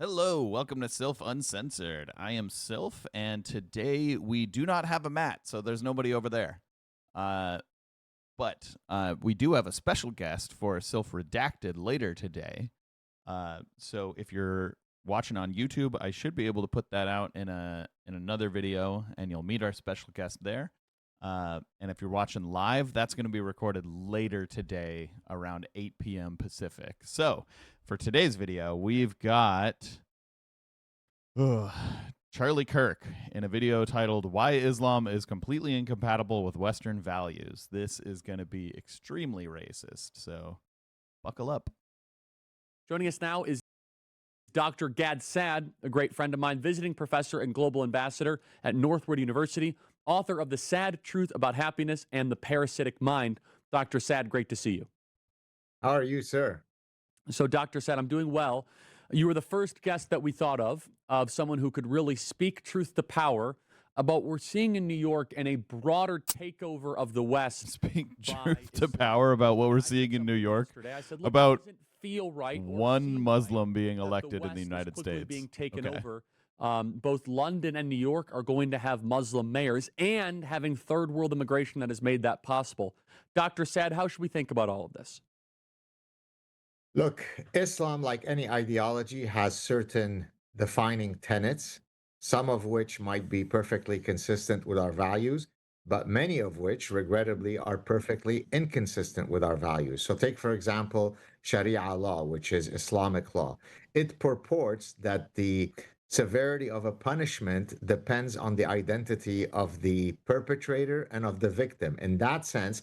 Hello, welcome to Sylph Uncensored. I am Sylph, and today we do not have a Matt, so there's nobody over there. But we do have a special guest for Sylph Redacted later today. So if you're watching on YouTube, I should be able to put that out in another video, and you'll meet our special guest there. And if you're watching live, that's going to be recorded later today around 8 p.m. Pacific. So for today's video, we've got Charlie Kirk in a video titled Why Islam is Completely Incompatible with Western Values. This is going to be extremely racist, so buckle up. Joining us now is Dr. Gad Saad, a great friend of mine, visiting professor and global ambassador at Northwood University, author of The Sad Truth About Happiness and the Parasitic Mind. Dr. Saad, great to see you. How are you, sir? So, Dr. Saad, I'm doing well. You were the first guest that we thought of someone who could really speak truth to power about what we're seeing in New York and a broader takeover of the West. Speak truth to power about what we're seeing in New York. I said, about feel right one Muslim being elected in the United States. Being taken over. Both London and New York are going to have Muslim mayors, and having third world immigration that has made that possible. Dr. Saad, how should we think about all of this? Look, Islam, like any ideology, has certain defining tenets, some of which might be perfectly consistent with our values, but many of which, regrettably, are perfectly inconsistent with our values. So take, for example, Sharia law, which is Islamic law. It purports that the severity of a punishment depends on the identity of the perpetrator and of the victim. In that sense,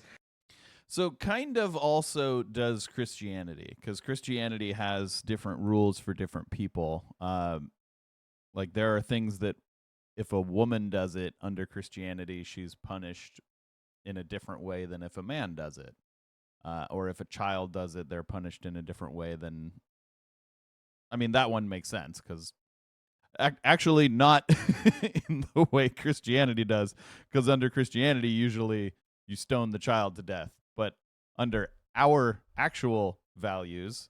so kind of also does Christianity, because Christianity has different rules for different people. Like there are things that if a woman does it under Christianity, she's punished in a different way than if a man does it. Or if a child does it, they're punished in a different way than... I mean, that one makes sense, because actually not in the way Christianity does, because under Christianity, usually you stone the child to death. But under our actual values,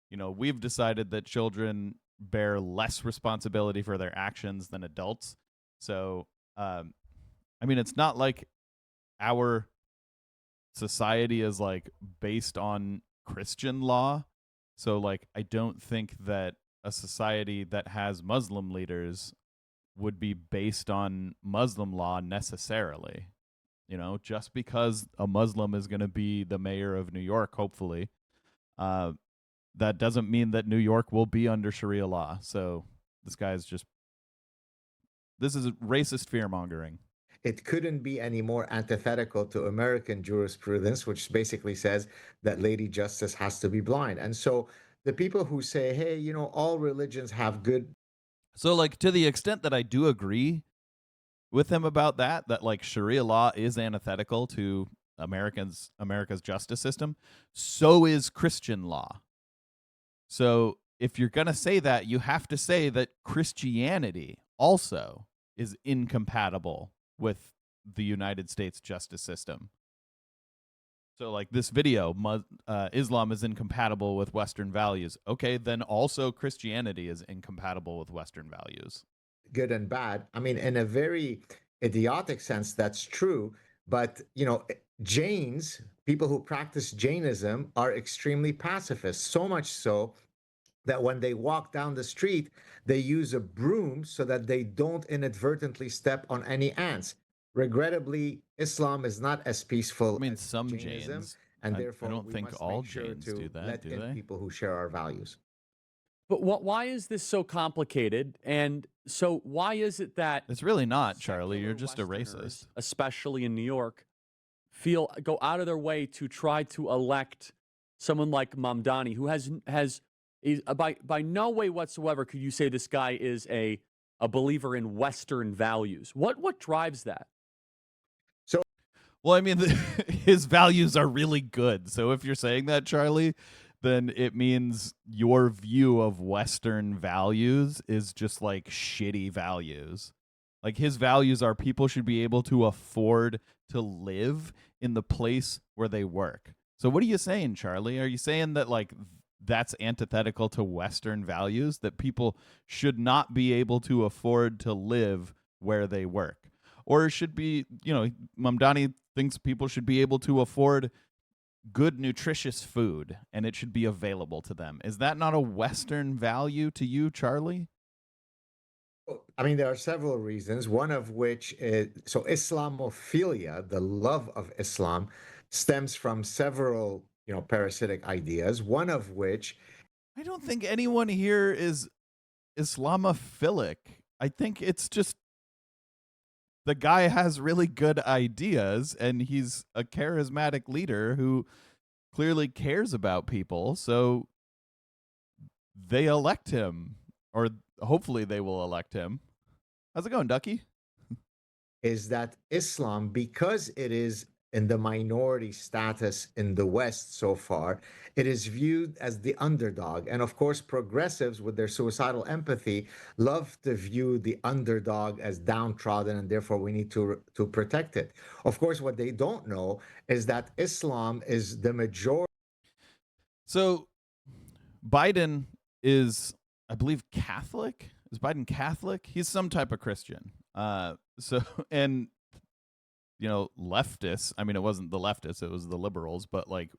you know, we've decided that children bear less responsibility for their actions than adults. So, I mean, it's not like our society is like based on Christian law. So, like, I don't think that a society that has Muslim leaders would be based on Muslim law necessarily. You know, just because a Muslim is going to be the mayor of New York, hopefully, that doesn't mean that New York will be under Sharia law. So this is racist fear-mongering. it couldn't be any more antithetical to American jurisprudence, which basically says that Lady Justice has to be blind. And so the people who say, hey, you know, all religions have good. So, like, to the extent that I do agree with him about that like Sharia law is antithetical to America's justice system, so is Christian law. So if you're going to say that, you have to say that Christianity also is incompatible with the United States justice system. So like this video, Islam is incompatible with Western values. Okay, then also Christianity is incompatible with Western values. Good and bad. I mean, in a very idiotic sense, that's true. But, you know, Jains, people who practice Jainism, are extremely pacifist, so much so that when they walk down the street, they use a broom so that they don't inadvertently step on any ants. Regrettably, Islam is not as peaceful. I mean, as some Jainism, Jains, and therefore I don't we think must all make sure Jains to do that, let do in they? people who share our values. But why is this so complicated? And so why is it that It's really not, Charlie. secular You're just a Westerners, racist. especially in New York, go out of their way to try to elect someone like Mamdani, who by no way whatsoever could you say this guy is a believer in Western values? What drives that? Well, I mean, his values are really good. So if you're saying that, Charlie, then it means your view of Western values is just like shitty values. Like his values are people should be able to afford to live in the place where they work. So what are you saying, Charlie? Are you saying that like that's antithetical to Western values, that people should not be able to afford to live where they work. Or should be, Mamdani thinks people should be able to afford good, nutritious food and it should be available to them. Is that not a Western value to you, Charlie? I mean, there are several reasons, one of which is so Islamophilia, the love of Islam, stems from several, parasitic ideas, one of which I don't think anyone here is Islamophilic. I think it's just the guy has really good ideas and he's a charismatic leader who clearly cares about people. So they elect him, or hopefully they will elect him. How's it going, Ducky? is that Islam, because it is in the minority status in the West so far, it is viewed as the underdog. And of course, progressives, with their suicidal empathy, love to view the underdog as downtrodden, and therefore we need to protect it. Of course, what they don't know is that Islam is the majority. So Biden is, I believe, Catholic. Is Biden Catholic? He's some type of Christian. And leftists. I mean, it wasn't the leftists; it was the liberals. But like,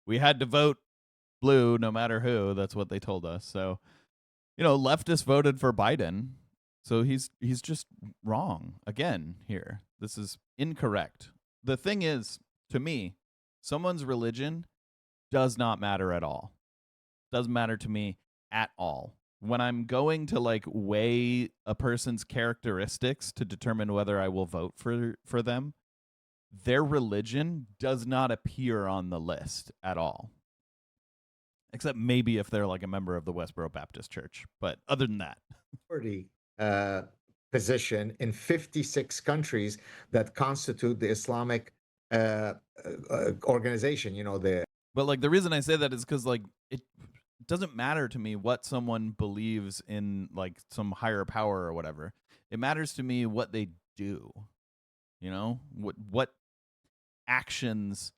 we had to vote blue no matter who. That's what they told us. So, leftists voted for Biden. So he's just wrong again here. This is incorrect. The thing is, to me, someone's religion does not matter at all. Doesn't matter to me at all. When I'm going to like weigh a person's characteristics to determine whether I will vote for them, their religion does not appear on the list at all. Except maybe if they're like a member of the Westboro Baptist Church. But other than that, position in 56 countries that constitute the Islamic organization. But like the reason I say that is because like it doesn't matter to me what someone believes in, like some higher power or whatever. It matters to me what they do. What actions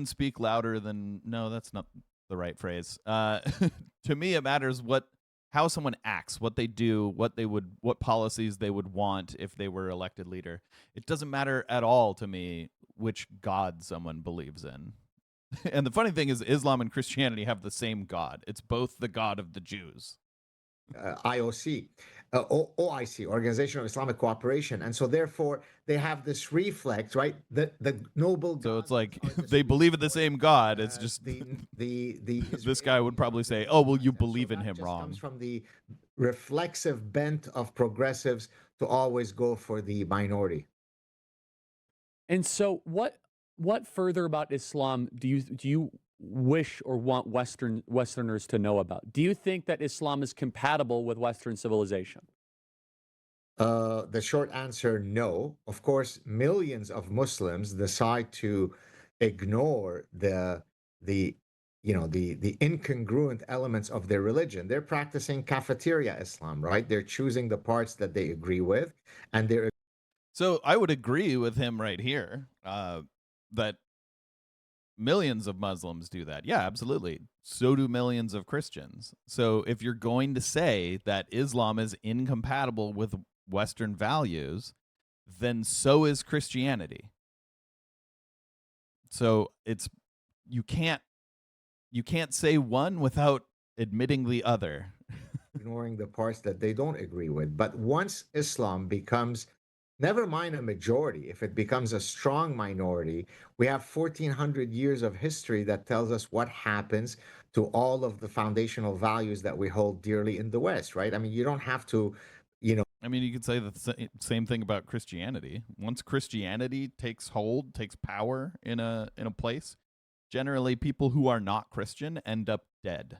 speak louder than, no, that's not the right phrase. To me, it matters how someone acts, what they do, what policies they would want if they were elected leader. It doesn't matter at all to me which God someone believes in. And the funny thing is, Islam and Christianity have the same God. It's both the God of the Jews. IOC, OIC, Organization of Islamic Cooperation, and so therefore they have this reflex, right? The noble. So it's like they believe in the same God. It's just this guy would probably say, "Oh, well, you believe in him wrong." Comes from the reflexive bent of progressives to always go for the minority. And so, what further about Islam do you wish or want Westerners to know about? Do you think that Islam is compatible with Western civilization? The short answer, no. Of course, millions of Muslims decide to ignore the incongruent elements of their religion. They're practicing cafeteria Islam, right? They're choosing the parts that they agree with, and they're. So I would agree with him right here that millions of Muslims do that. Yeah, absolutely. So do millions of Christians. So if you're going to say that Islam is incompatible with Western values, then so is Christianity. So you can't say one without admitting the other. Ignoring the parts that they don't agree with. But once Islam becomes, never mind a majority, if it becomes a strong minority, we have 1,400 years of history that tells us what happens to all of the foundational values that we hold dearly in the West, right? I mean, you don't have to, I mean, you could say the same thing about Christianity. Once Christianity takes power in a place, generally people who are not Christian end up dead.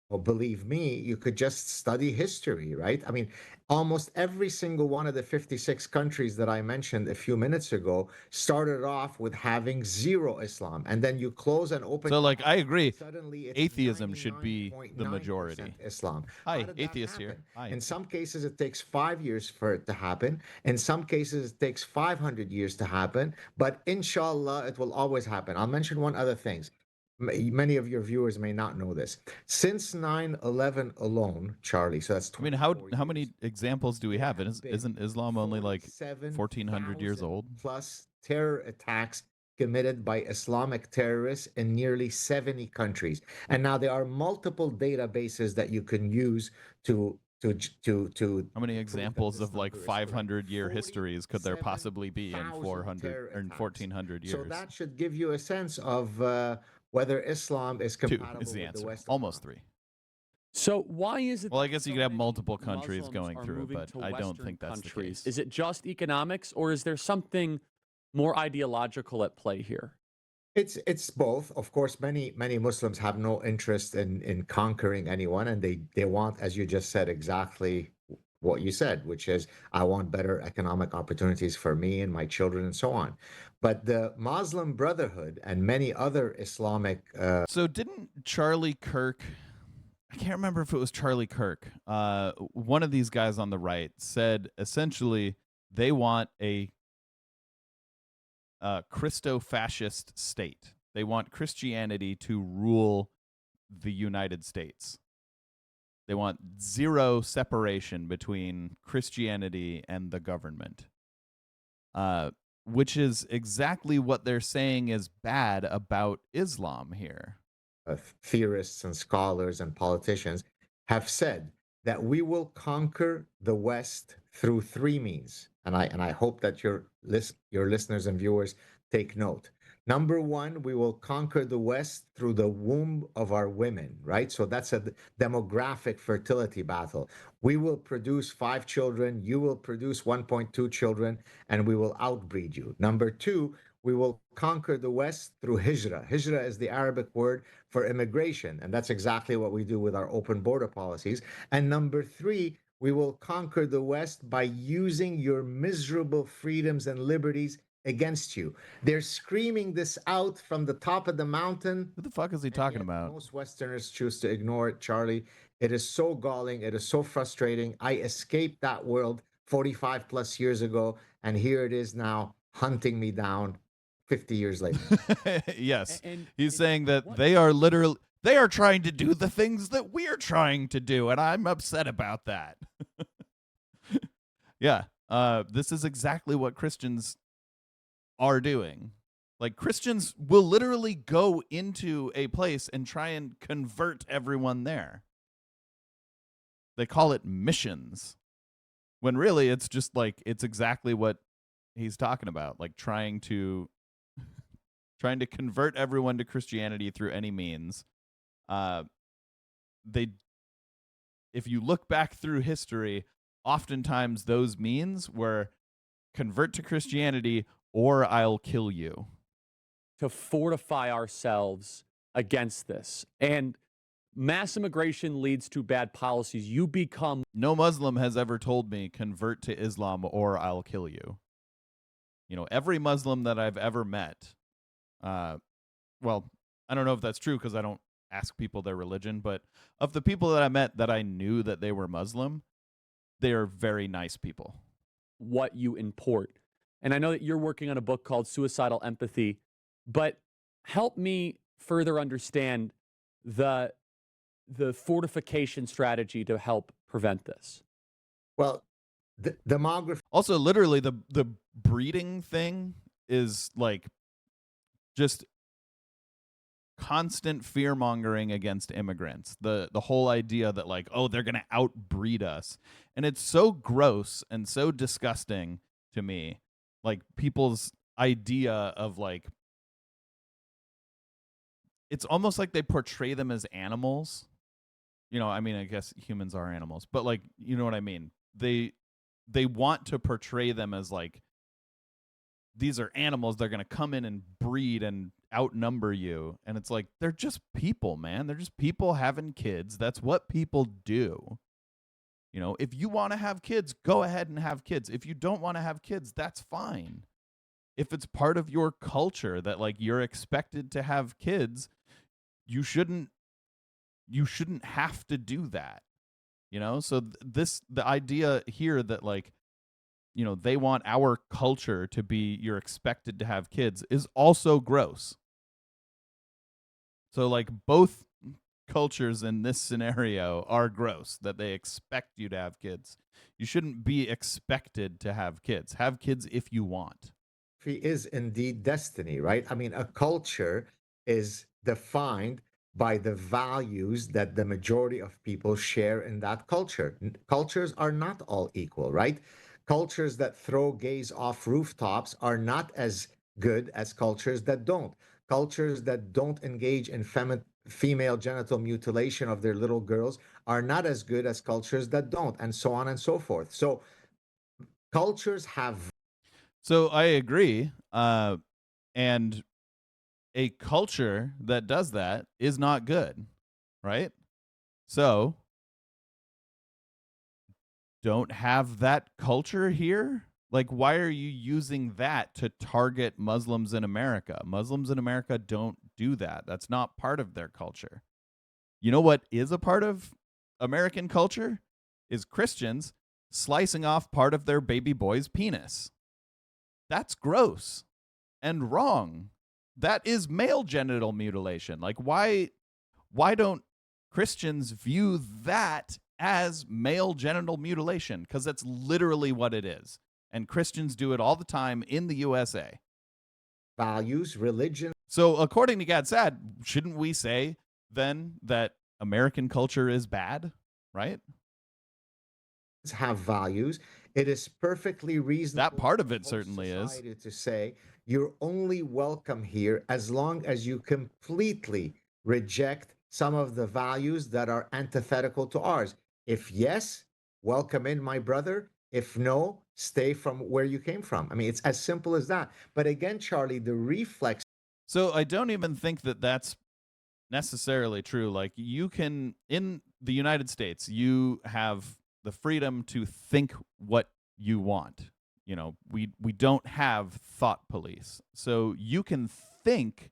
Well, believe me, you could just study history, right? I mean, almost every single one of the 56 countries that I mentioned a few minutes ago started off with having zero Islam. And then you close and open. So, like, I agree. Suddenly, it's atheism should be the majority. Islam. Hi, atheist here. Hi. In some cases, it takes 5 years for it to happen. In some cases, it takes 500 years to happen. But inshallah, it will always happen. I'll mention one other thing. Many of your viewers may not know this. Since 9/11 alone, Charlie, so that's I mean, how 24 many years, examples do we there have? have been Isn't Islam only like 1400 years 47,000 old? plus terror attacks committed by Islamic terrorists in nearly 70 countries. And now there are multiple databases that you can use to How many prove that examples this of like number is correct. 500-year histories could there possibly be in 47,000 400 terror or in attacks. 1400 So years? that should give you a sense of whether Islam is 2 is compatible the with the answer. West or Almost not. 3. So why is it Well, I that guess you so could have many multiple countries Muslims going are through it, moving but to I don't Western think that's the countries? case. Is it just economics, or is there something more ideological at play here? It's both. Of course, many Muslims have no interest in conquering anyone, and they want, as you just said, exactly what you said, which is I want better economic opportunities for me and my children and so on. But the Muslim Brotherhood and many other Islamic So didn't Charlie Kirk, I can't remember if it was Charlie Kirk, one of these guys on the right said essentially they want a Christo-fascist state. They want Christianity to rule the United States. They want zero separation between Christianity and the government, which is exactly what they're saying is bad about Islam here. theorists and scholars and politicians have said that we will conquer the West through three means. And I hope that your listeners and viewers take note. Number one, we will conquer the West through the womb of our women, right? So that's a demographic fertility battle. We will produce 5 children, you will produce 1.2 children, and we will outbreed you. Number two, we will conquer the West through hijrah. Hijrah is the Arabic word for immigration, and that's exactly what we do with our open border policies. And number three, we will conquer the West by using your miserable freedoms and liberties against you. They're screaming this out from the top of the mountain. What the fuck is he And talking yet about? most Westerners choose to ignore it, Charlie. It is so galling. It is so frustrating. I escaped that world 45 plus years ago, and here it is now hunting me down 50 years later. Yes. And He's saying that what- they are trying to do the things that we're trying to do, and I'm upset about that. Yeah. This is exactly what Christians are doing. Like, Christians will literally go into a place and try and convert everyone there. They call it missions, when really it's just like, it's exactly what he's talking about, like trying to convert everyone to Christianity through any means. If you look back through history, oftentimes those means were convert to Christianity or I'll kill you. to fortify ourselves against this. And mass immigration leads to bad policies. You become No Muslim has ever told me convert to Islam or I'll kill you. You know, every Muslim that I've ever met, well, I don't know if that's true because I don't ask people their religion, but of the people that I met that I knew that they were Muslim, they are very nice people. what you import. And I know that you're working on a book called Suicidal Empathy, but help me further understand the fortification strategy to help prevent this. Well, demography Also, literally, the breeding thing is like just constant fear mongering against immigrants. The whole idea that like, oh, they're gonna outbreed us, and it's so gross and so disgusting to me. Like, people's idea of like, it's almost like they portray them as animals. You know, I mean, I guess humans are animals, but like, you know what I mean? They want to portray them as like, these are animals, they're going to come in and breed and outnumber you. And it's like, they're just people, man. They're just people having kids. That's what people do. You know, if you want to have kids, go ahead and have kids. If you don't want to have kids, that's fine. If it's part of your culture that like you're expected to have kids, you shouldn't have to do that. You know? So the idea here that like, you know, they want our culture to be you're expected to have kids is also gross. So like both cultures in this scenario are gross, that they expect you to have kids. You shouldn't be expected to have kids. Have kids if you want. Is indeed destiny, right? I mean, a culture is defined by the values that the majority of people share in that culture. Cultures are not all equal, right? Cultures that throw gays off rooftops are not as good as cultures that don't. Cultures that don't engage in female genital mutilation of their little girls are not as good as cultures that don't, and so on and so forth. So cultures have. So I agree. And a culture that does that is not good, right? So don't have that culture here. Like, why are you using that to target Muslims in America? Muslims in America don't do that. That's not part of their culture. You know what is a part of American culture? Is Christians slicing off part of their baby boy's penis. That's gross and wrong. That is male genital mutilation. Like, why don't Christians view that as male genital mutilation? Because that's literally what it is. And Christians do it all the time in the USA. Values, religion. So according to Gad Saad, shouldn't we say then that American culture is bad, right? Have values. It is perfectly reasonable. That part of it certainly is. To say you're only welcome here as long as you completely reject some of the values that are antithetical to ours. If yes, welcome in, my brother. If no, stay from where you came from. I mean, it's as simple as that. But again, Charlie, the reflex. So I don't even think that that's necessarily true. Like, you can, in the United States, you have the freedom to think what you want. You know, we don't have thought police. So you can think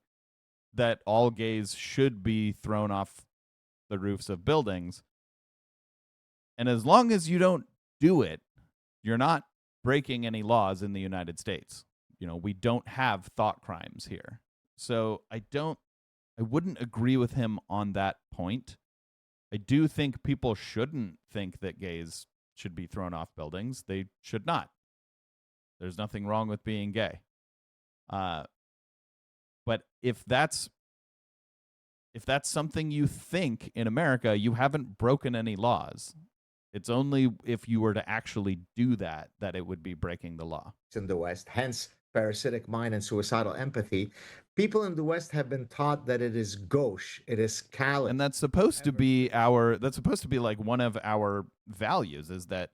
that all gays should be thrown off the roofs of buildings. And as long as you don't do it, you're not breaking any laws in the United States. You know, we don't have thought crimes here. So I wouldn't agree with him on that point. I do think people shouldn't think that gays should be thrown off buildings. They should not. There's nothing wrong with being gay. But if that's something you think in America, you haven't broken any laws. It's only if you were to actually do that it would be breaking the law. In the West, hence parasitic mind and suicidal empathy. People in the West have been taught that it is gauche, it is callous. And that's supposed to be like one of our values, is that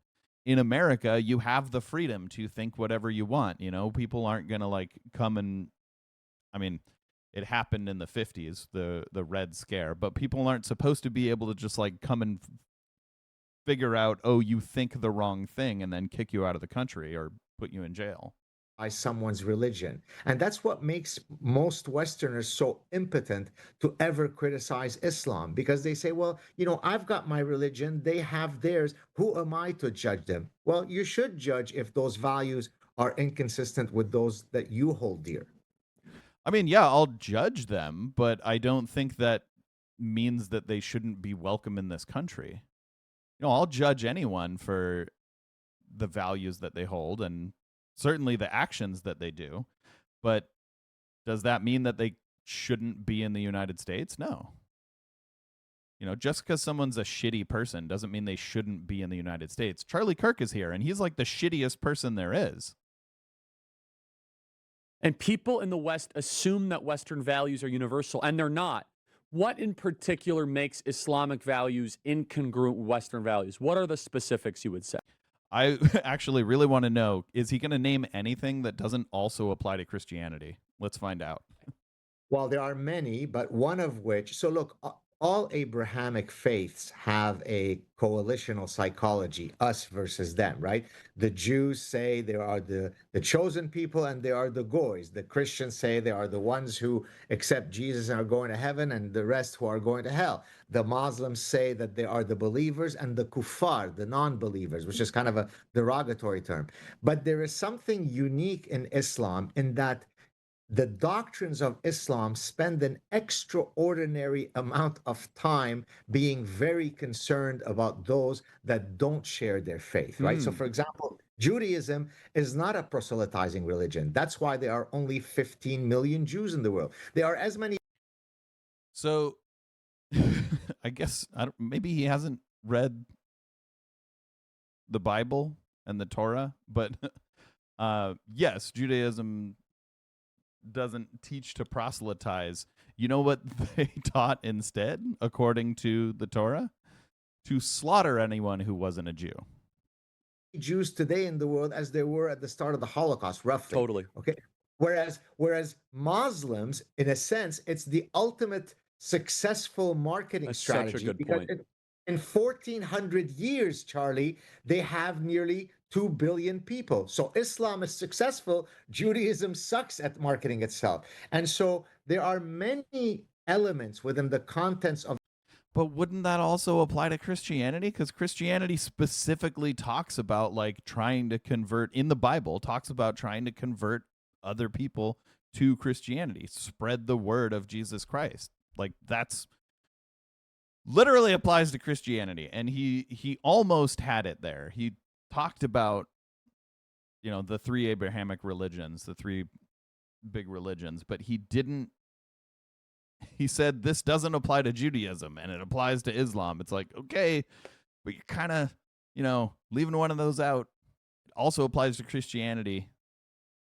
in America you have the freedom to think whatever you want. You know, people aren't going to like come and, I mean, it happened in the 50s, the Red Scare, but people aren't supposed to be able to just like come and figure out, oh, you think the wrong thing, and then kick you out of the country or put you in jail. By someone's religion. And that's what makes most Westerners so impotent to ever criticize Islam, because they say, well, you know, I've got my religion, they have theirs. Who am I to judge them? Well, you should judge if those values are inconsistent with those that you hold dear. I mean, yeah, I'll judge them, but I don't think that means that they shouldn't be welcome in this country. You know, I'll judge anyone for the values that they hold and certainly the actions that they do. But does that mean that they shouldn't be in the United States? No. You know, just because someone's a shitty person doesn't mean they shouldn't be in the United States. Charlie Kirk is here, and he's like the shittiest person there is. And people in the West assume that Western values are universal, and they're not. What in particular makes Islamic values incongruent with Western values? What are the specifics you would say? I actually really want to know, is he going to name anything that doesn't also apply to Christianity? Let's find out. Well, there are many, but one of which, so look, all Abrahamic faiths have a coalitional psychology, us versus them, right? The Jews say they are the chosen people and they are the goys. The Christians say they are the ones who accept Jesus and are going to heaven, and the rest who are going to hell. The Muslims say that they are the believers, and the kuffar, the non-believers, which is kind of a derogatory term. But there is something unique in Islam in that the doctrines of Islam spend an extraordinary amount of time being very concerned about those that don't share their faith, right? So, Hmm. for example, Judaism is not a proselytizing religion. That's why there are only 15 million Jews in the world. There are as many. So I guess maybe he hasn't read the Bible and the Torah, but yes, Judaism doesn't teach to proselytize. You know what they taught instead, according to the Torah? To slaughter anyone who wasn't a Jew. Jews today in the world as there were at the start of the Holocaust, roughly. Totally. Okay. Whereas Muslims, in a sense, it's the ultimate successful marketing That's such a strategy good because point. in 1400 years, Charlie, they have nearly 2 billion people. So Islam is successful. Judaism sucks at marketing itself. And so there are many elements within the contents of. But wouldn't that also apply to Christianity? Because Christianity specifically talks about like trying to convert, in the Bible, talks about trying to convert other people to Christianity, spread the word of Jesus Christ. Like that's literally applies to Christianity. And he almost had it there. He talked about, you know, the three Abrahamic religions, the three big religions, but he didn't. He said this doesn't apply to Judaism and it applies to Islam. It's like, okay, but you're kind of, you know, leaving one of those out. It also applies to Christianity.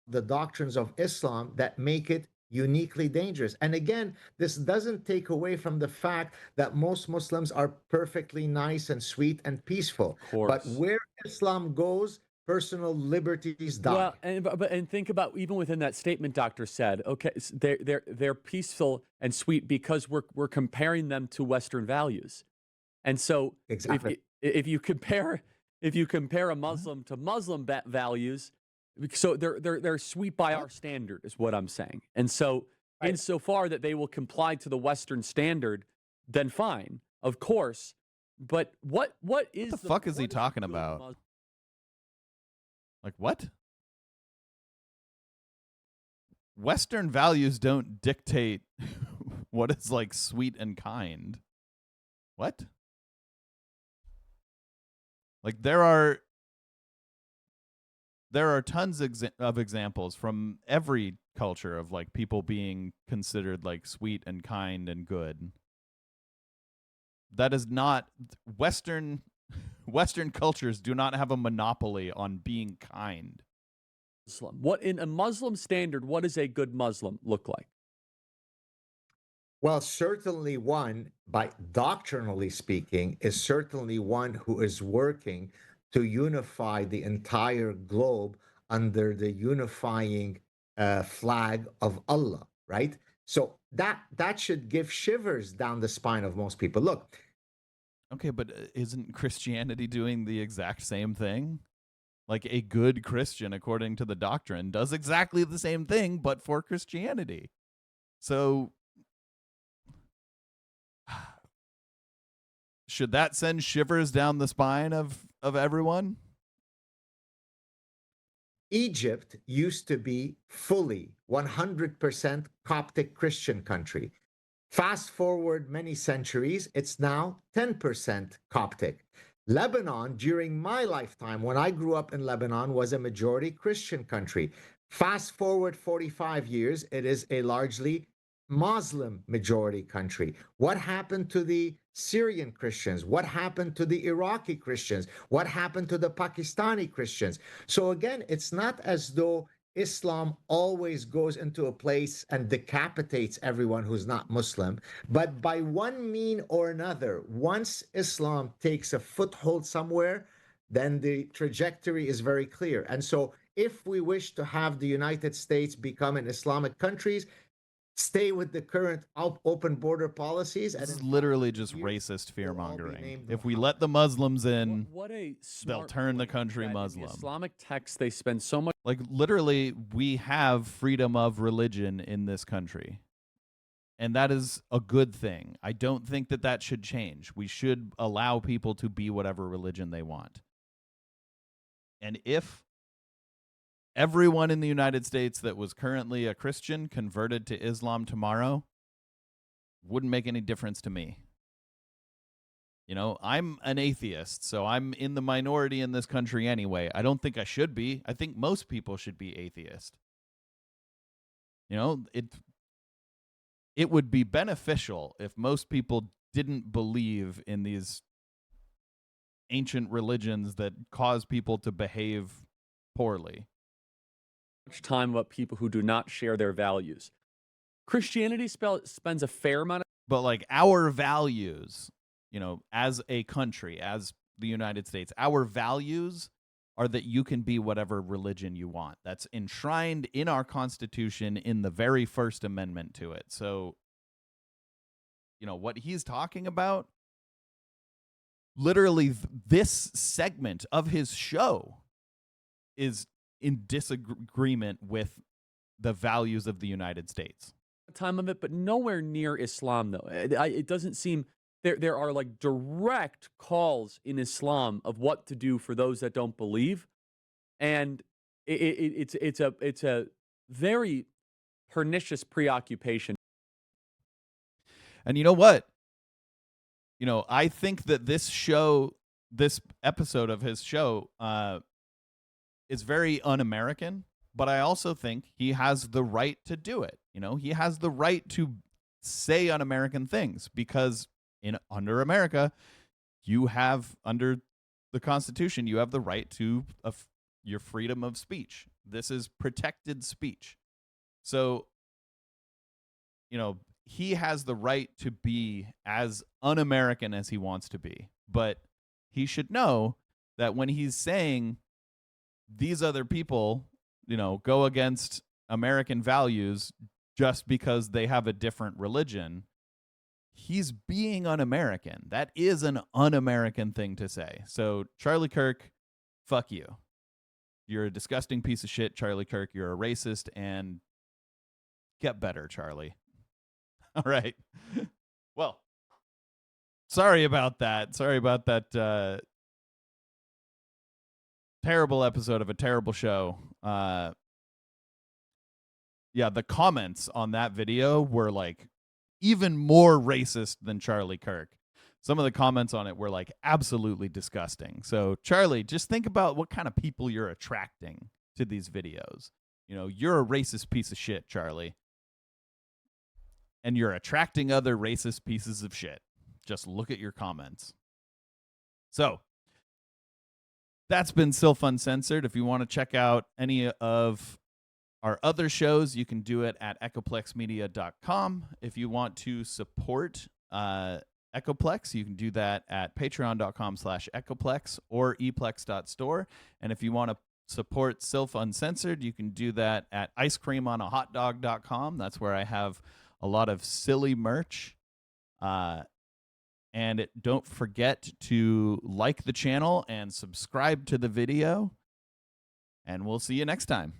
The doctrines of Islam that make it uniquely dangerous. And again, this doesn't take away from the fact that most Muslims are perfectly nice and sweet and peaceful. Of course. But where Islam goes, personal liberties die. Well, and think about even within that statement, Doctor said, okay, they're peaceful and sweet because we're comparing them to Western values, and so Exactly. if you compare a Muslim to Muslim values, so they're sweet by our standard is what I'm saying, and so Right. insofar that they will comply to the Western standard, then fine, of course. But what is the fuck is he what talking good about? Muslim? Like, what? Western values don't dictate what is like sweet and kind. What? Like there are tons of examples from every culture of like people being considered like sweet and kind and good. That is not Western cultures do not have a monopoly on being kind. What in a Muslim standard, what does a good Muslim look like? Well, certainly one, by doctrinally speaking, is certainly one who is working to unify the entire globe under the unifying flag of Allah, right? So that should give shivers down the spine of most people. Look, Okay, but isn't Christianity doing the exact same thing? Like a good Christian, according to the doctrine, does exactly the same thing, but for Christianity. So should that send shivers down the spine of everyone? Egypt used to be fully 100% Coptic Christian country. Fast forward many centuries, it's now 10% Coptic. Lebanon, during my lifetime, when I grew up in Lebanon, was a majority Christian country. Fast forward 45 years, it is a largely Muslim majority country. What happened to the Syrian Christians? What happened to the Iraqi Christians? What happened to the Pakistani Christians? So again, it's not as though Islam always goes into a place and decapitates everyone who's not Muslim. But by one mean or another, once Islam takes a foothold somewhere, then the trajectory is very clear. And so, if we wish to have the United States become an Islamic country, stay with the current open border policies. This And is in literally 500 just years, racist fear we'll all be mongering. named If we Muhammad. let the Muslims in, What a they'll smart turn the point country that in the Muslim. Islamic text, they spend so much. Like literally, we have freedom of religion in this country. And that is a good thing. I don't think that that should change. We should allow people to be whatever religion they want. And if everyone in the United States that was currently a Christian converted to Islam tomorrow, wouldn't make any difference to me. You know, I'm an atheist, so I'm in the minority in this country anyway. I don't think I should be. I think most people should be atheist. You know, it would be beneficial if most people didn't believe in these ancient religions that cause people to behave poorly. Much time about people who do not share their values. Christianity spends a fair amount of But like our values, you know, as a country, as the United States, our values are that you can be whatever religion you want. That's enshrined in our Constitution in the very first amendment to it. So, you know, what he's talking about, literally this segment of his show is in disagreement with the values of the United States. time of it, but nowhere near Islam, though. It doesn't seem there are like direct calls in Islam of what to do for those that don't believe, and it's a very pernicious preoccupation. And you know what? You know, I think that this episode of his show, is very un-American, but I also think he has the right to do it. You know, he has the right to say un-American things because under America, you have, under the Constitution, you have the right to your freedom of speech. This is protected speech. So, you know, he has the right to be as un-American as he wants to be, but he should know that when he's saying these other people, you know, go against American values just because they have a different religion, he's being un-American. That is an un-American thing to say. So, Charlie Kirk, fuck you. You're a disgusting piece of shit, Charlie Kirk. You're a racist, and get better, Charlie. All right. Well, sorry about that. Sorry about that terrible episode of a terrible show. Yeah, the comments on that video were like even more racist than Charlie Kirk. Some of the comments on it were like absolutely disgusting. So, Charlie, just think about what kind of people you're attracting to these videos. You know, you're a racist piece of shit, Charlie. And you're attracting other racist pieces of shit. Just look at your comments. So, that's been Sylph Uncensored. If you want to check out any of our other shows, you can do it at echoplexmedia.com. If you want to support Echoplex, you can do that at patreon.com/echoplex or eplex.store. And if you want to support Sylph Uncensored, you can do that at icecreamonahotdog.com. That's where I have a lot of silly merch. And don't forget to like the channel and subscribe to the video. And we'll see you next time.